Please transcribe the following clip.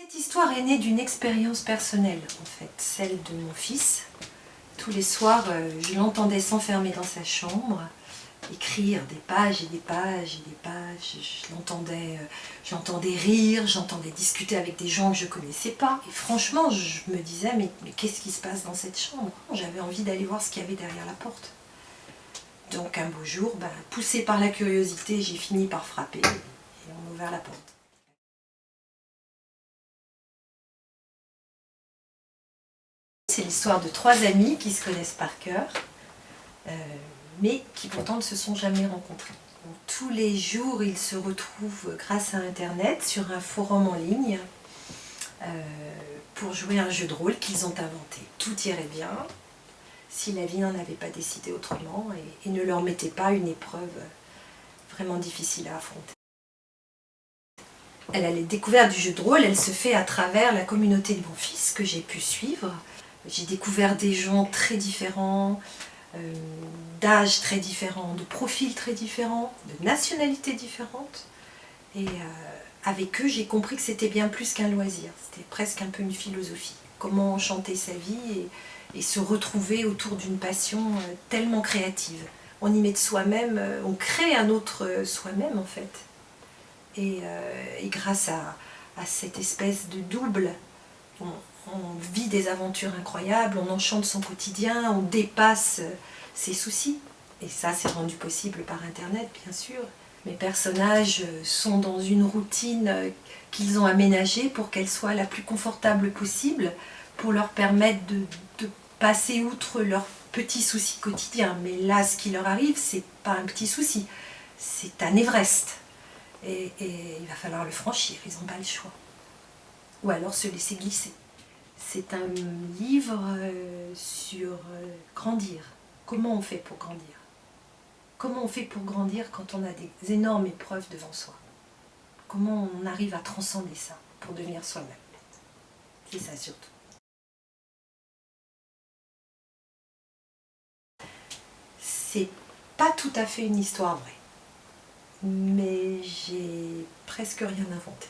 Cette histoire est née d'une expérience personnelle, en fait, celle de mon fils. Tous les soirs, je l'entendais s'enfermer dans sa chambre, écrire des pages et des pages et des pages. Je l'entendais rire, j'entendais discuter avec des gens que je ne connaissais pas. Et franchement, je me disais, mais qu'est-ce qui se passe dans cette chambre? J'avais envie d'aller voir ce qu'il y avait derrière la porte. Donc un beau jour, poussée par la curiosité, j'ai fini par frapper et on m'a ouvert la porte. C'est l'histoire de trois amis qui se connaissent par cœur, mais qui pourtant ne se sont jamais rencontrés. Donc, tous les jours, ils se retrouvent grâce à Internet sur un forum en ligne pour jouer à un jeu de rôle qu'ils ont inventé. Tout irait bien si la vie n'en avait pas décidé autrement et ne leur mettait pas une épreuve vraiment difficile à affronter. La découverte du jeu de rôle, elle se fait à travers la communauté de mon fils que j'ai pu suivre. J'ai découvert des gens très différents, d'âges très différents, de profils très différents, de nationalités différentes. Et avec eux, j'ai compris que c'était bien plus qu'un loisir, c'était presque un peu une philosophie. Comment enchanter sa vie et se retrouver autour d'une passion tellement créative. On y met de soi-même, on crée un autre soi-même en fait. Et grâce à cette espèce de double, on vit des aventures incroyables, on enchante son quotidien, on dépasse ses soucis. Et ça, c'est rendu possible par Internet, bien sûr. Mes personnages sont dans une routine qu'ils ont aménagée pour qu'elle soit la plus confortable possible, pour leur permettre de passer outre leurs petits soucis quotidiens. Mais là, ce qui leur arrive, c'est pas un petit souci, c'est un Everest. Et il va falloir le franchir, ils n'ont pas le choix. Ou alors se laisser glisser. C'est un livre sur grandir. Comment on fait pour grandir? Comment on fait pour grandir quand on a des énormes épreuves devant soi? Comment on arrive à transcender ça pour devenir soi-même? C'est ça surtout. C'est pas tout à fait une histoire vraie, mais j'ai presque rien inventé.